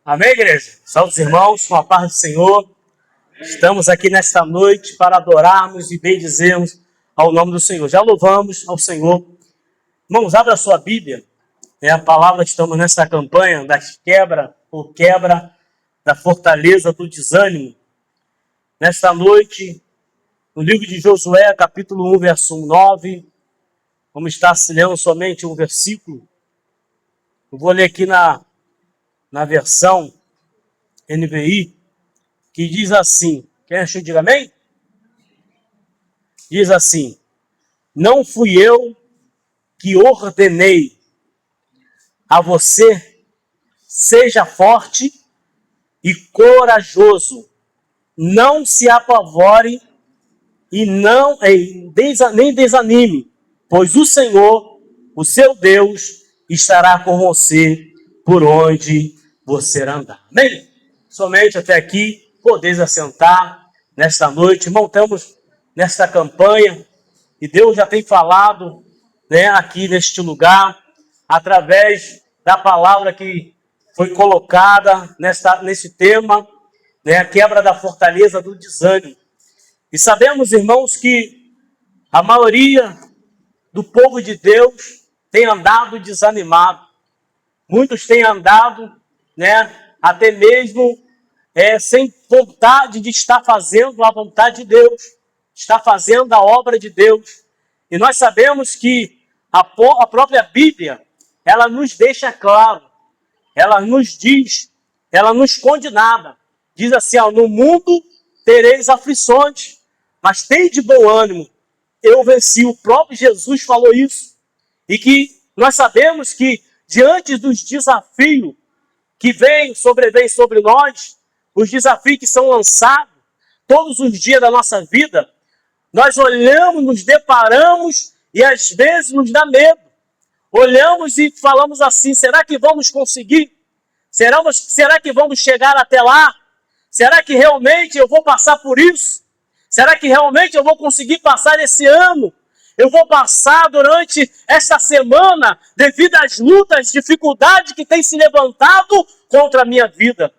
Amém, igreja? Salve os irmãos, com a paz do Senhor. Estamos aqui nesta noite para adorarmos e bendizermos ao nome do Senhor. Já louvamos ao Senhor. Irmãos, abra a sua Bíblia. É a palavra, estamos nesta campanha das quebra da fortaleza do desânimo. Nesta noite, no livro de Josué, capítulo 1, verso 9, vamos estar lendo somente um versículo. Eu vou ler aqui na versão NVI, que diz assim, quem achou, diga amém? Diz assim: não fui eu que ordenei a você, seja forte e corajoso, não se apavore e nem desanime, pois o Senhor, o seu Deus, estará com você por onde você andar. Amém? Somente até aqui, podeis assentar nesta noite. Montamos nesta campanha e Deus já tem falado, aqui neste lugar, através da palavra que foi colocada nesse tema, a quebra da fortaleza do desânimo. E sabemos, irmãos, que a maioria do povo de Deus tem andado desanimado. Muitos têm andado, até mesmo sem vontade de estar fazendo a vontade de Deus, estar fazendo a obra de Deus. E nós sabemos que a própria Bíblia, ela nos deixa claro, ela nos diz, ela não esconde nada. Diz assim, no mundo tereis aflições, mas tende bom ânimo, eu venci. O próprio Jesus falou isso. E que nós sabemos que diante dos desafios que sobrevêm sobre nós, os desafios que são lançados todos os dias da nossa vida, nós olhamos, nos deparamos e às vezes nos dá medo. Olhamos e falamos assim, será que vamos conseguir? Será que vamos chegar até lá? Será que realmente eu vou passar por isso? Será que realmente eu vou conseguir passar esse ano? Eu vou passar durante esta semana devido às lutas, dificuldades que têm se levantado contra a minha vida.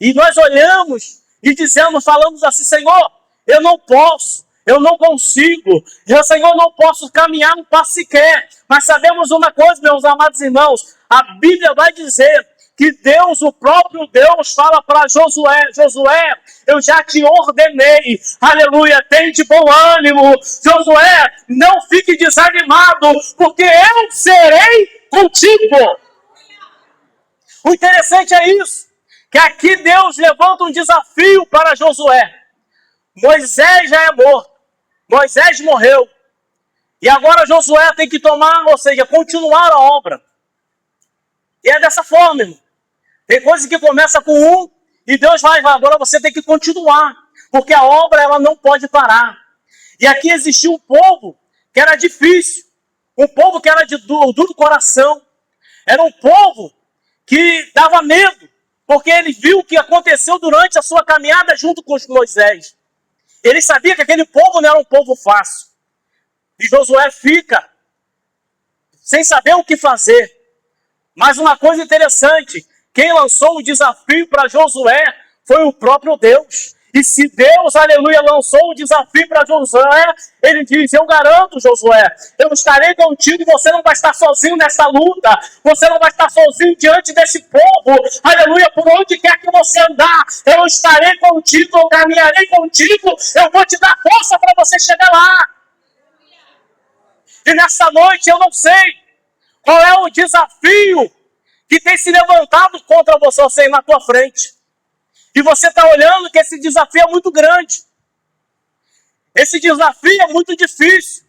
E nós olhamos e falamos assim, Senhor, eu não posso, eu não consigo, Senhor, não posso caminhar um passo sequer. Mas sabemos uma coisa, meus amados irmãos, a Bíblia vai dizer que Deus, o próprio Deus, fala para Josué, eu já te ordenei, aleluia, tem de bom ânimo, Josué, não fique desanimado, porque eu serei contigo. O interessante é isso, que aqui Deus levanta um desafio para Josué. Moisés já é morto, Moisés morreu, e agora Josué tem que continuar a obra. E é dessa forma, irmão. Tem coisas que começam com um, e Deus vai, agora você tem que continuar, porque a obra ela não pode parar. E aqui existia um povo que era difícil, um povo que era de duro coração, era um povo que dava medo, porque ele viu o que aconteceu durante a sua caminhada junto com Moisés. Ele sabia que aquele povo não era um povo fácil. E Josué fica sem saber o que fazer. Mas uma coisa interessante, quem lançou o desafio para Josué foi o próprio Deus. E se Deus, aleluia, lançou o desafio para Josué, ele diz, eu garanto, Josué, eu estarei contigo, você não vai estar sozinho nessa luta, você não vai estar sozinho diante desse povo, aleluia, por onde quer que você andar, eu estarei contigo, eu caminharei contigo, eu vou te dar força para você chegar lá. E nessa noite eu não sei qual é o desafio que tem se levantado contra você na tua frente. E você está olhando que esse desafio é muito grande. Esse desafio é muito difícil.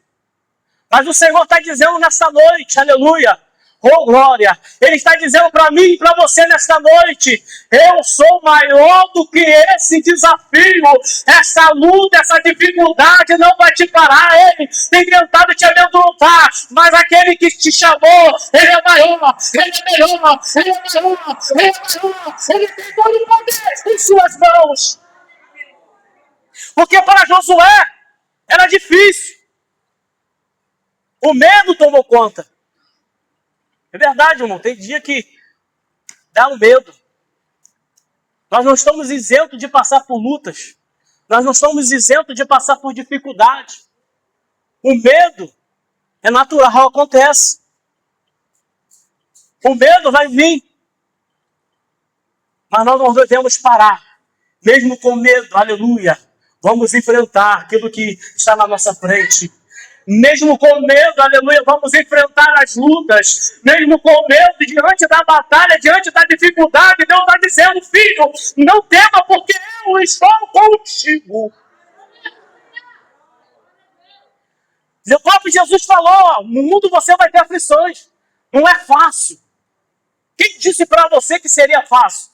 Mas o Senhor está dizendo nessa noite, aleluia, oh glória, Ele está dizendo para mim e para você nesta noite, eu sou maior do que esse desafio, essa luta, essa dificuldade não vai te parar. Ele tem tentado te amedrontar, mas aquele que te chamou, Ele é maior, Ele é melhor, Ele é maior, Ele é maior, Ele tem todo o poder em suas mãos. Porque para Josué era difícil, o medo tomou conta. É verdade, irmão. Tem dia que dá um medo. Nós não estamos isentos de passar por lutas. Nós não estamos isentos de passar por dificuldade. O medo é natural, acontece. O medo vai vir. Mas nós não devemos parar. Mesmo com medo, aleluia. Vamos enfrentar aquilo que está na nossa frente. Mesmo com medo, aleluia, vamos enfrentar as lutas. Mesmo com medo, diante da batalha, diante da dificuldade, Deus está dizendo, filho, não tema, porque eu estou contigo. O próprio Jesus falou, no mundo você vai ter aflições. Não é fácil. Quem disse para você que seria fácil?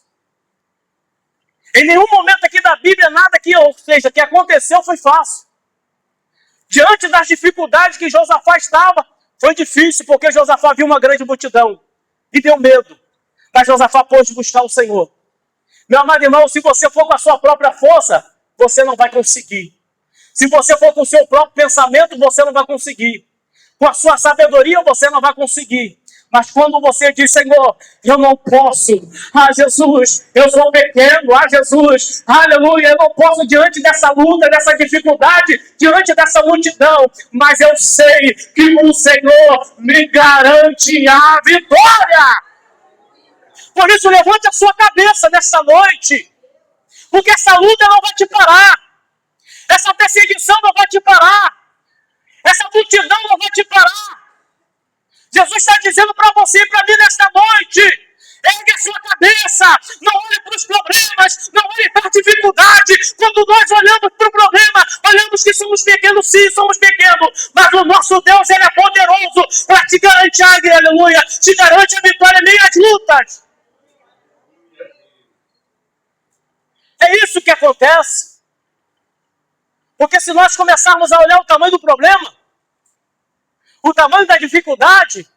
Em nenhum momento aqui da Bíblia, nada que, ou seja, que aconteceu foi fácil. Diante das dificuldades que Josafá estava, foi difícil, porque Josafá viu uma grande multidão e deu medo. Mas Josafá pôde buscar o Senhor. Meu amado irmão, se você for com a sua própria força, você não vai conseguir. Se você for com o seu próprio pensamento, você não vai conseguir. Com a sua sabedoria, você não vai conseguir. Mas quando você diz, Senhor, eu não posso. Ah, Jesus, eu sou pequeno. Ah, Jesus, aleluia, eu não posso diante dessa luta, dessa dificuldade, diante dessa multidão. Mas eu sei que o Senhor me garante a vitória. Por isso, levante a sua cabeça nessa noite. Porque essa luta não vai te parar. Essa perseguição não vai te parar. Essa multidão não vai te parar. Jesus está dizendo para você e para mim nesta noite, ergue a sua cabeça, não olhe para os problemas, não olhe para a dificuldade. Quando nós olhamos para o problema, olhamos que somos pequenos, sim, somos pequenos, mas o nosso Deus, Ele é poderoso para te garantir, aleluia, te garante a vitória em meio às lutas. É isso que acontece. Porque se nós começarmos a olhar o tamanho do problema, o tamanho da dificuldade,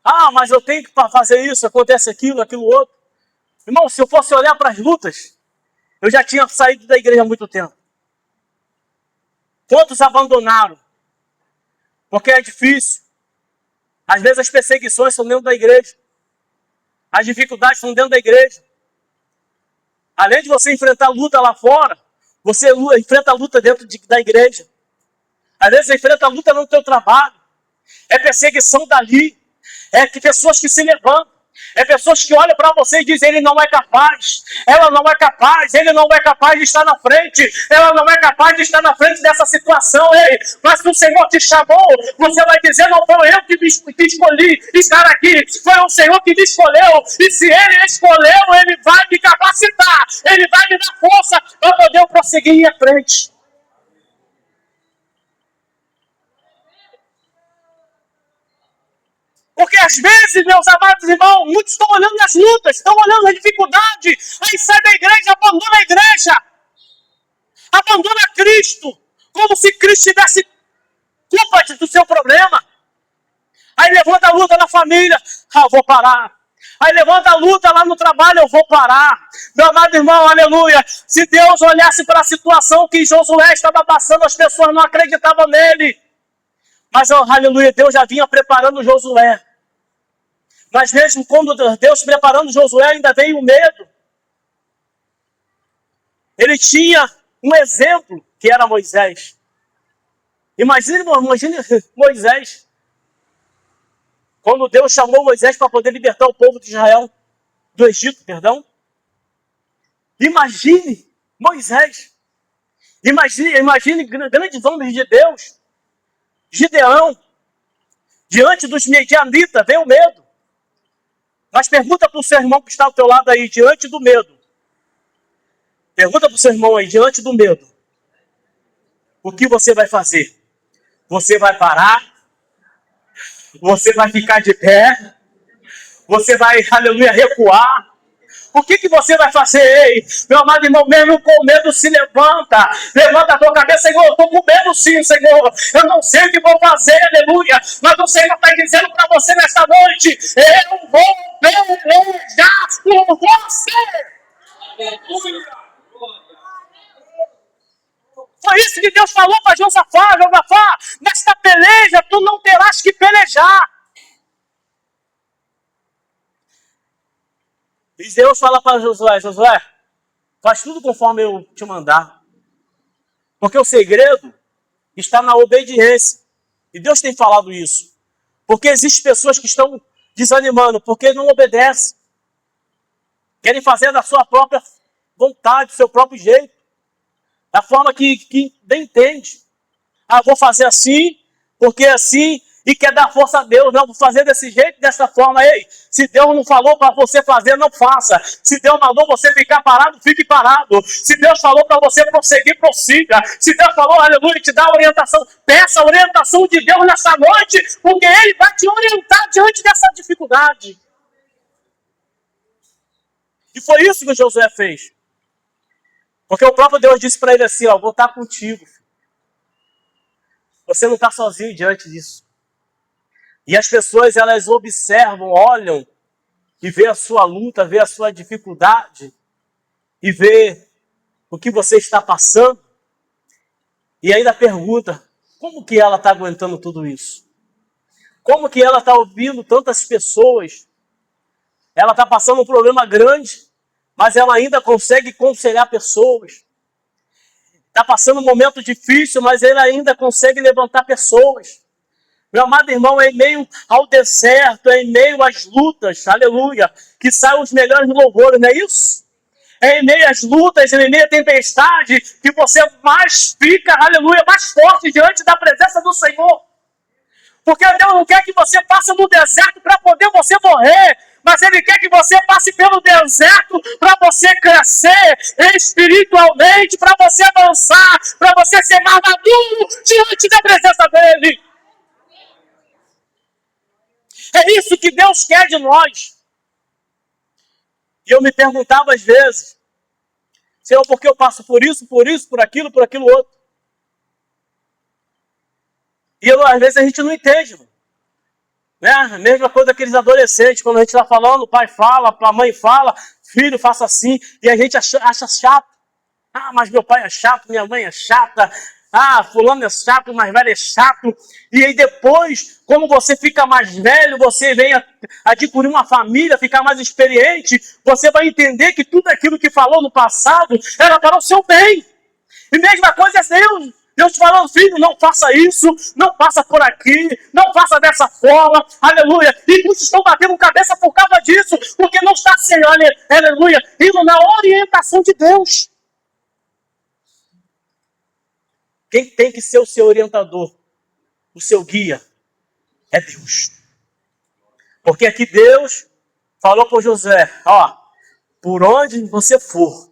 ah, mas eu tenho que fazer isso, acontece aquilo, aquilo outro. Irmão, se eu fosse olhar para as lutas, eu já tinha saído da igreja há muito tempo. Quantos abandonaram? Porque é difícil. Às vezes as perseguições estão dentro da igreja. As dificuldades estão dentro da igreja. Além de você enfrentar a luta lá fora, você enfrenta a luta dentro da igreja. Às vezes você enfrenta a luta no teu trabalho. É perseguição dali. É que pessoas que se levantam. É pessoas que olham para você e dizem, ele não é capaz. Ela não é capaz. Ele não é capaz de estar na frente. Ela não é capaz de estar na frente dessa situação. Ei, mas se o Senhor te chamou, você vai dizer, não foi eu que escolhi estar aqui. Foi o Senhor que me escolheu. E se Ele escolheu, Ele vai me capacitar. Ele vai me dar força para poder eu prosseguir em frente. Porque às vezes, meus amados irmãos, muitos estão olhando as lutas, estão olhando a dificuldade, aí sai da igreja, abandona a igreja, abandona Cristo, como se Cristo tivesse culpa do seu problema. Aí levanta a luta na família, eu vou parar. Aí levanta a luta lá no trabalho, eu vou parar. Meu amado irmão, aleluia, se Deus olhasse para a situação que Josué estava passando, as pessoas não acreditavam nele. Mas, aleluia, Deus já vinha preparando Josué. Mas mesmo quando Deus preparando Josué, ainda veio o medo. Ele tinha um exemplo, que era Moisés. Imagine Moisés. Quando Deus chamou Moisés para poder libertar o povo de Israel, do Egito, perdão. Imagine Moisés. Imagine grandes homens de Deus. Gideão, diante dos midianitas, veio o medo. Mas pergunta para o seu irmão que está ao teu lado aí, diante do medo. Pergunta para o seu irmão aí, diante do medo. O que você vai fazer? Você vai parar? Você vai ficar de pé? Você vai, aleluia, recuar? O que você vai fazer? Ei, meu amado irmão, mesmo com medo, se levanta. Levanta a tua cabeça, Senhor, eu estou com medo sim, Senhor. Eu não sei o que vou fazer, aleluia. Mas o Senhor está dizendo para você nesta noite, eu vou pelejar por você. Aleluia. Foi isso que Deus falou para Josafá. Josafá, nesta peleja tu não terás que pelejar. E Deus fala para Josué, Josué, faz tudo conforme eu te mandar. Porque o segredo está na obediência. E Deus tem falado isso. Porque existem pessoas que estão desanimando, porque não obedecem. Querem fazer da sua própria vontade, do seu próprio jeito. Da forma que bem entende. Ah, vou fazer assim, porque assim, e quer dar força a Deus. Não, vou fazer desse jeito, dessa forma. Ei, se Deus não falou para você fazer, não faça. Se Deus mandou você ficar parado, fique parado. Se Deus falou para você prosseguir, prossiga. Se Deus falou, aleluia, te dá orientação, peça a orientação de Deus nessa noite, porque Ele vai te orientar diante dessa dificuldade. E foi isso que Josué fez. Porque o próprio Deus disse para ele assim, ó, vou estar contigo. Você não está sozinho diante disso. E as pessoas, elas observam, olham, e vê a sua luta, vê a sua dificuldade, e vê o que você está passando, e ainda pergunta, como que ela está aguentando tudo isso? Como que ela está ouvindo tantas pessoas? Ela está passando um problema grande, mas ela ainda consegue aconselhar pessoas. Está passando um momento difícil, mas ele ainda consegue levantar pessoas. Meu amado irmão, é em meio ao deserto, é em meio às lutas, aleluia, que saem os melhores louvores, não é isso? É em meio às lutas, é em meio à tempestade, que você mais fica, aleluia, mais forte diante da presença do Senhor. Porque Deus não quer que você passe no deserto para poder você morrer, mas Ele quer que você passe pelo deserto para você crescer espiritualmente, para você avançar, para você ser mais maduro diante da presença dEle. É isso que Deus quer de nós. E eu me perguntava às vezes, Senhor, por que eu passo por isso, por aquilo outro? E às vezes a gente não entende, mano. Né? A mesma coisa daqueles adolescentes, quando a gente está falando, o pai fala, a mãe fala, filho, faça assim, e a gente acha chato. Ah, mas meu pai é chato, minha mãe é chata, ah, fulano é chato, mais velho é chato. E aí depois, como você fica mais velho, você vem adquirir uma família, ficar mais experiente, você vai entender que tudo aquilo que falou no passado era para o seu bem. E mesma coisa é Deus. Deus te falando, filho, não faça isso, não passa por aqui, não faça dessa forma, aleluia. E muitos estão batendo cabeça por causa disso, porque não está sendo, aleluia, indo na orientação de Deus. Quem tem que ser o seu orientador, o seu guia, é Deus. Porque aqui Deus falou para José, ó, por onde você for,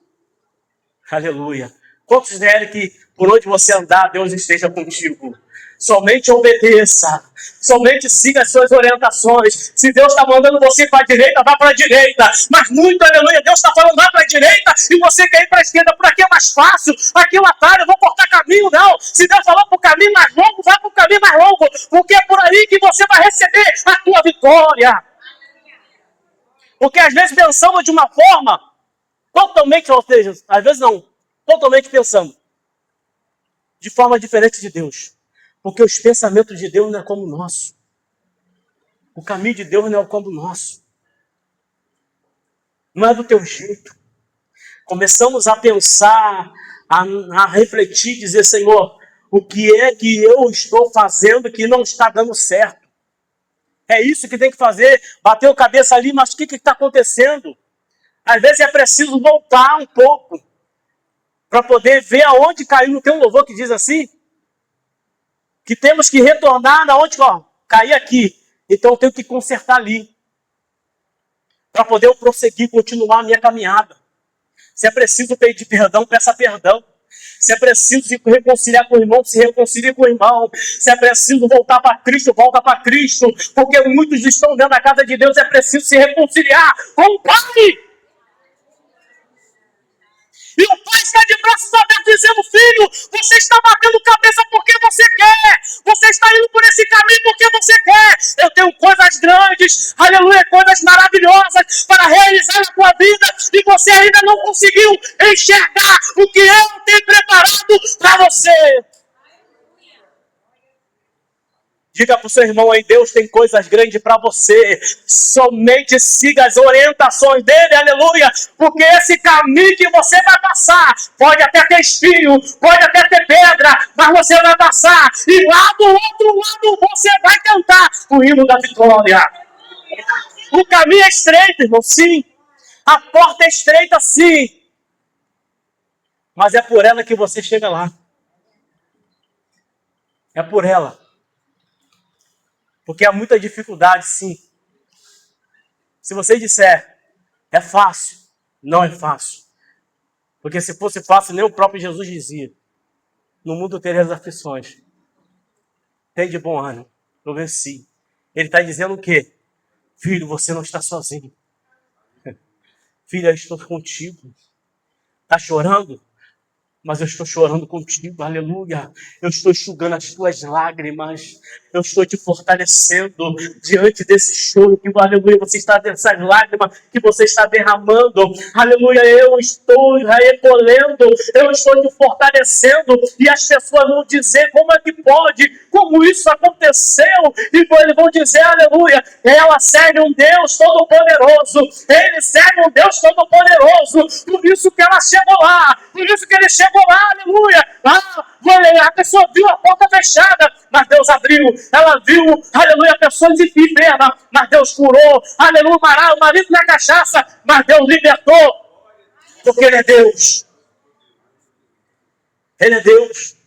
aleluia. Quantos querem que por onde você andar, Deus esteja contigo? Somente obedeça. Somente siga as suas orientações. Se Deus está mandando você para a direita, vá para a direita. Mas muito, aleluia, Deus está falando, vá para a direita e você quer ir para a esquerda. Por aqui é mais fácil. Aqui é o atalho, eu vou cortar caminho. Não. Se Deus falou para o caminho mais longo, vá para o caminho mais longo. Porque é por aí que você vai receber a tua vitória. Porque às vezes pensamos de uma forma totalmente, ou seja, às vezes não, totalmente pensando de forma diferente de Deus. Porque os pensamentos de Deus não é como o nosso. O caminho de Deus não é como o nosso. Não é do teu jeito. Começamos a pensar, a refletir, dizer, Senhor, o que é que eu estou fazendo que não está dando certo? É isso que tem que fazer, bater a cabeça ali, mas o que está acontecendo? Às vezes é preciso voltar um pouco, para poder ver aonde caiu. Não tem um louvor que diz assim? Que temos que retornar aonde, ó, cair aqui. Então eu tenho que consertar ali. Para poder eu prosseguir, continuar a minha caminhada. Se é preciso pedir perdão, peça perdão. Se é preciso se reconciliar com o irmão, se reconcilie com o irmão. Se é preciso voltar para Cristo, volta para Cristo. Porque muitos estão dentro da casa de Deus, é preciso se reconciliar com o Pai. E o pai está de braços abertos dizendo, filho, você está batendo cabeça porque você quer. Você está indo por esse caminho porque você quer. Eu tenho coisas grandes, aleluia, coisas maravilhosas para realizar na tua vida. E você ainda não conseguiu enxergar o que eu tenho preparado para você. Diga para o seu irmão aí, Deus tem coisas grandes para você. Somente siga as orientações dele, aleluia. Porque esse caminho que você vai passar, pode até ter espinho, pode até ter pedra, mas você vai passar. E lá do outro lado você vai cantar o hino da vitória. O caminho é estreito, irmão, sim. A porta é estreita, sim. Mas é por ela que você chega lá. É por ela. Porque há muita dificuldade, sim. Se você disser, é fácil, não é fácil. Porque se fosse fácil, nem o próprio Jesus dizia. No mundo tereis aflições. Tem de bom ânimo, eu venci. Ele está dizendo o quê? Filho, você não está sozinho. Filha, eu estou contigo. Está chorando? Mas eu estou chorando contigo, aleluia. Eu estou enxugando as tuas lágrimas. Eu estou te fortalecendo diante desse choro que, aleluia, você está dessas lágrimas que você está derramando. Aleluia, eu estou recolhendo, eu estou te fortalecendo. E as pessoas vão dizer como é que pode, como isso aconteceu. E eles vão dizer, aleluia, ela serve um Deus Todo-Poderoso. Ele serve um Deus Todo-Poderoso. Por isso que ela chegou lá. Por isso que ele chegou lá, aleluia. A pessoa viu a porta fechada, mas Deus abriu. Ela viu, aleluia, pessoas enfermas, mas Deus curou. Aleluia, o marido na cachaça, mas Deus libertou. Porque Ele é Deus. Ele é Deus.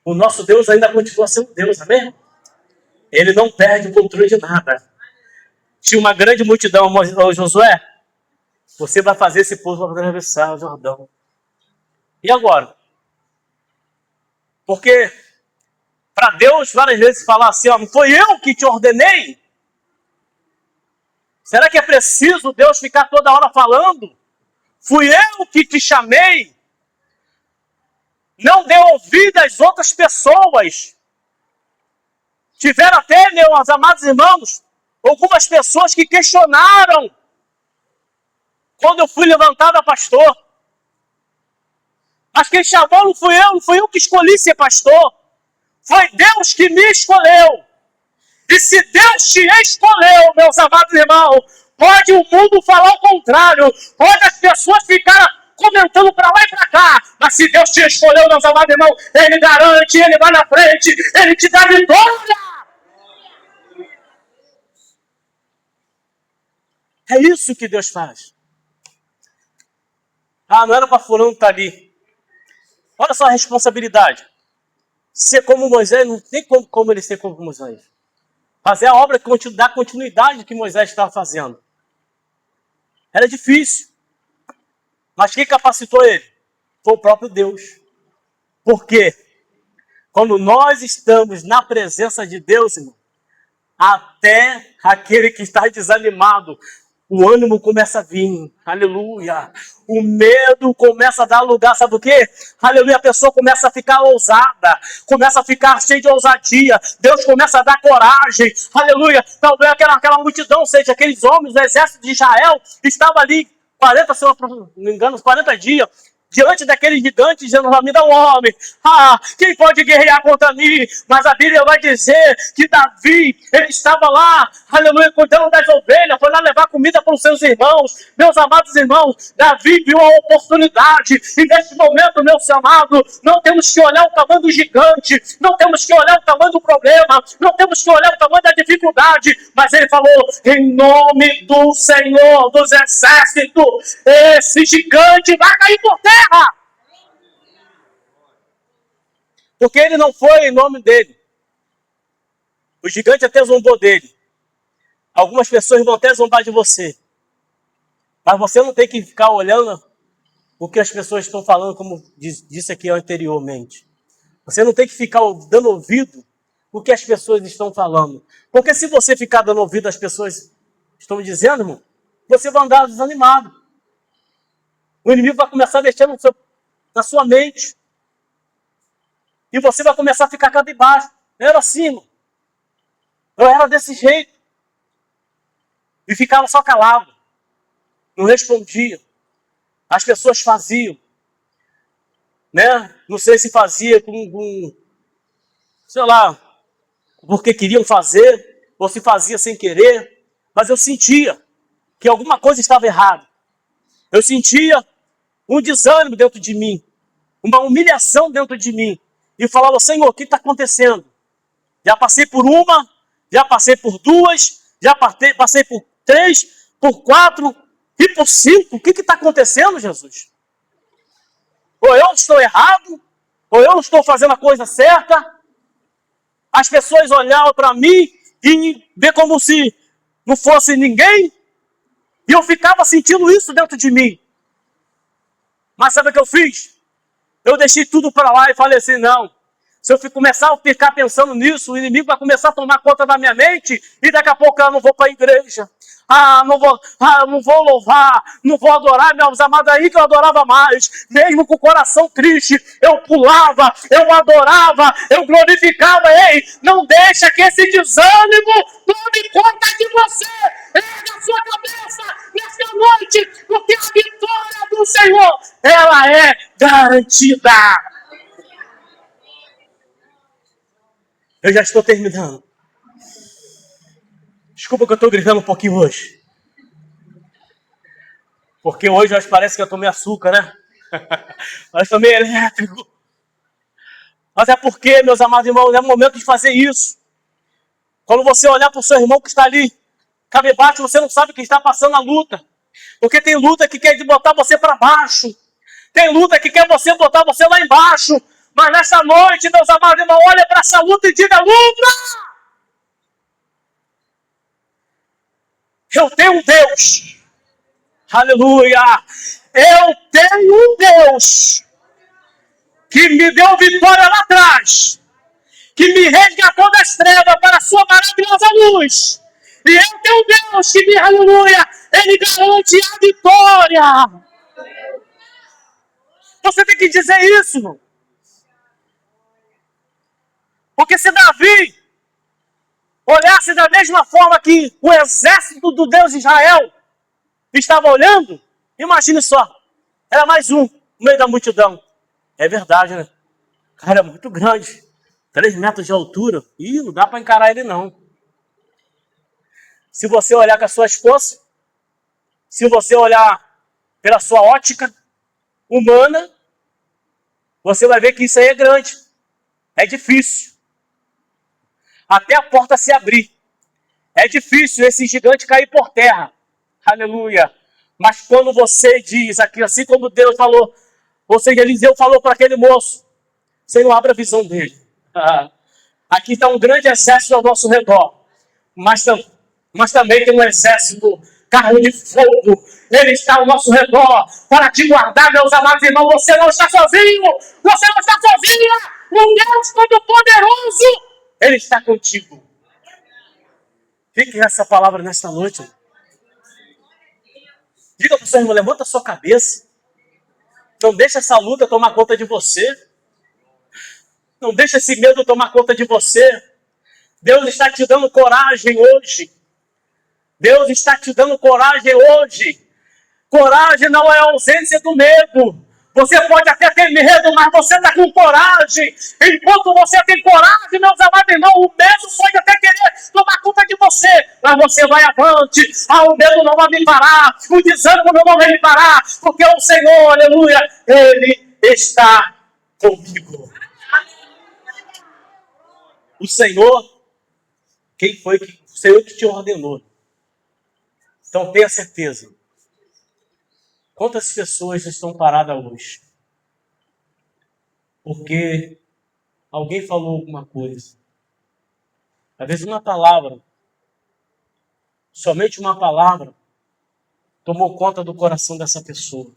O nosso Deus ainda continua sendo Deus, amém? Ele não perde o controle de nada. Tinha uma grande multidão, Josué, você vai fazer esse povo atravessar o Jordão. E agora? Porque para Deus várias vezes falar assim, ó, não foi eu que te ordenei? Será que é preciso Deus ficar toda hora falando? Fui eu que te chamei? Não dê ouvido às outras pessoas. Tiveram até, meus amados irmãos, algumas pessoas que questionaram quando eu fui levantado a pastor. Mas quem chamou não fui eu que escolhi ser pastor. Foi Deus que me escolheu. E se Deus te escolheu, meus amados irmãos, pode o mundo falar o contrário, pode as pessoas ficarem comentando para lá e para cá, mas se Deus te escolheu, meus amados irmãos, Ele garante, Ele vai na frente, Ele te dá vitória. É isso que Deus faz. Ah, não era para fulano estar ali. Olha só a responsabilidade. Ser como Moisés, não tem como ele ser como Moisés. Fazer a obra que dá continuidade que Moisés estava fazendo. Era difícil. Mas quem capacitou ele? Foi o próprio Deus. Por quê? Quando nós estamos na presença de Deus, irmão, até aquele que está desanimado, o ânimo começa a vir, aleluia. O medo começa a dar lugar, sabe o quê? Aleluia, a pessoa começa a ficar ousada, começa a ficar cheia de ousadia. Deus começa a dar coragem, aleluia. Talvez aquela multidão, ou seja, aqueles homens do exército de Israel, estavam ali 40, se eu não me engano, 40 dias, diante daquele gigante, dizendo, me dá um homem. Quem pode guerrear contra mim? Mas a Bíblia vai dizer que Davi, ele estava lá, aleluia, cuidando das ovelhas, foi lá levar comida para os seus irmãos. Meus amados irmãos, Davi viu a oportunidade, e nesse momento, meu amado, não temos que olhar o tamanho do gigante, não temos que olhar o tamanho do problema, não temos que olhar o tamanho da dificuldade, mas ele falou, em nome do Senhor dos Exércitos, esse gigante vai cair por terra. Porque ele não foi em nome dele. O gigante até zombou dele. Algumas pessoas vão até zombar de você. Mas você não tem que ficar olhando o que as pessoas estão falando, como disse aqui anteriormente. Você não tem que ficar dando ouvido o que as pessoas estão falando. Porque se você ficar dando ouvido às pessoas estão dizendo, irmão, você vai andar desanimado. O inimigo vai começar a mexer na sua mente. E você vai começar a ficar cabisbaixo. Eu era assim, irmão. Eu era desse jeito. E ficava só calado. Não respondia. As pessoas faziam. Né? Não sei se fazia com sei lá, porque queriam fazer, ou se fazia sem querer, mas eu sentia que alguma coisa estava errada. Eu sentia um desânimo dentro de mim, uma humilhação dentro de mim. E falava, Senhor, o que está acontecendo? Já passei por uma, já passei por duas, já passei por 3, por 4 e por 5. O que está acontecendo, Jesus? Ou eu estou errado, ou eu não estou fazendo a coisa certa. As pessoas olhavam para mim e vê como se não fosse ninguém. E eu ficava sentindo isso dentro de mim. Mas sabe o que eu fiz? Eu deixei tudo para lá e falei assim, não. Se eu começar a ficar pensando nisso, o inimigo vai começar a tomar conta da minha mente e daqui a pouco eu não vou para a igreja. Não vou louvar, não vou adorar, meus amados, aí que eu adorava mais. Mesmo com o coração triste, eu pulava, eu adorava, eu glorificava. Ei, não deixa que esse desânimo tome conta de você. Erga a sua cabeça nesta noite, porque a vitória do Senhor, ela é garantida. Eu já estou terminando. Desculpa que eu estou gritando um pouquinho hoje. Porque hoje parece que eu tomei açúcar, né? Mas tomei elétrico. Mas é porque, meus amados irmãos, é o momento de fazer isso. Quando você olhar para o seu irmão que está ali, cabisbaixo, você não sabe que está passando a luta. Porque tem luta que quer botar você para baixo. Tem luta que quer botar você lá embaixo. Mas nessa noite, meus amados irmãos, olha para essa luta e diga, luta! Eu tenho um Deus. Aleluia! Eu tenho um Deus que me deu vitória lá atrás, que me resgatou das trevas para a sua maravilhosa luz. E eu tenho um Deus que me, aleluia, Ele garante a vitória. Você tem que dizer isso, irmão. Porque se Davi olhasse da mesma forma que o exército do Deus de Israel estava olhando, imagine só, era mais um no meio da multidão. É verdade, né? O cara é muito grande, 3 metros de altura. Ih, não dá para encarar ele não. Se você olhar com as suas forças, se você olhar pela sua ótica humana, você vai ver que isso aí é grande. É difícil. Até a porta se abrir. É difícil esse gigante cair por terra. Aleluia. Mas quando você diz aqui, assim como Deus falou, ou seja, Eliseu falou para aquele moço, Senhor, abra a visão dele. Aqui está um grande exército ao nosso redor. Mas também tem um exército, carro de fogo. Ele está ao nosso redor para te guardar, meus amados irmãos. Você não está sozinho. Você não está sozinha. O Deus Todo-Poderoso, Ele está contigo. Fique essa palavra nesta noite. Diga para o seu irmão, levanta a sua cabeça. Não deixa essa luta tomar conta de você. Não deixa esse medo tomar conta de você. Deus está te dando coragem hoje. Deus está te dando coragem hoje. Coragem não é a ausência do medo. Você pode até ter medo, mas você está com coragem. Enquanto você tem coragem, meus amados irmãos, o medo pode até querer tomar conta de você. Mas você vai avante. O medo não vai me parar. O desânimo não vai me parar. Porque o Senhor, aleluia, Ele está comigo. O Senhor, quem foi que... O Senhor que te ordenou. Então tenha certeza. Quantas pessoas estão paradas hoje? Porque alguém falou alguma coisa. Às vezes uma palavra, somente uma palavra, tomou conta do coração dessa pessoa.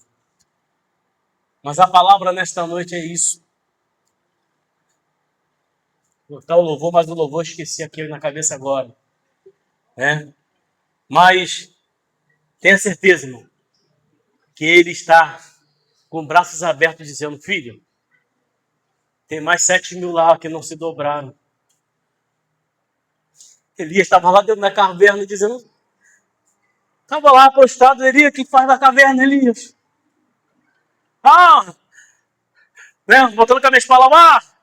Mas a palavra nesta noite é isso. Vou botar o louvor, mas o louvor esqueci aqui na cabeça agora. Mas tenha certeza, irmão, que Ele está com braços abertos dizendo, filho, tem mais 7.000 lá que não se dobraram. Elias estava lá dentro da caverna dizendo, estava lá prostrado, Elias, o que faz na caverna, Elias? Botando com as minhas palavras,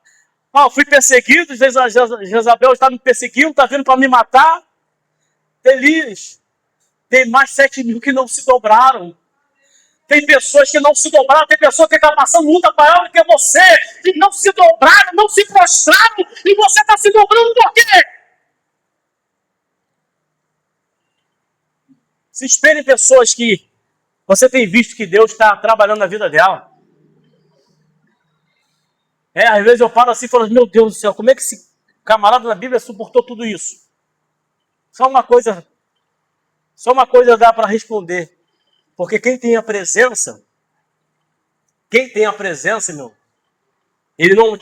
Ó, fui perseguido, Jezabel está me perseguindo, está vindo para me matar. Elias, tem mais 7.000 que não se dobraram. Tem pessoas que não se dobraram, tem pessoas que estão passando luta maior do que você, que não se dobraram, não se prostraram, e você está se dobrando por quê? Se espere em pessoas que você tem visto que Deus está trabalhando na vida dela. Às vezes eu paro assim e falo, meu Deus do céu, como é que esse camarada na Bíblia suportou tudo isso? Só uma coisa dá para responder. Porque quem tem a presença, meu, ele não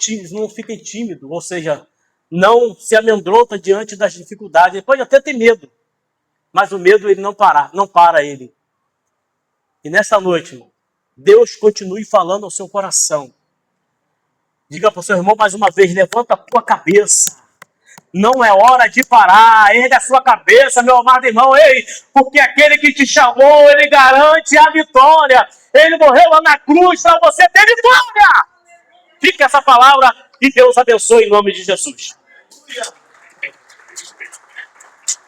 fica tímido, ou seja, não se amedronta diante das dificuldades. Ele pode até ter medo, mas o medo ele não para ele. E nessa noite, irmão, Deus continue falando ao seu coração. Diga para o seu irmão mais uma vez, levanta a tua cabeça. Não é hora de parar, erga a sua cabeça, meu amado irmão, porque aquele que te chamou, ele garante a vitória. Ele morreu lá na cruz para você ter vitória. Fica essa palavra e Deus abençoe em nome de Jesus.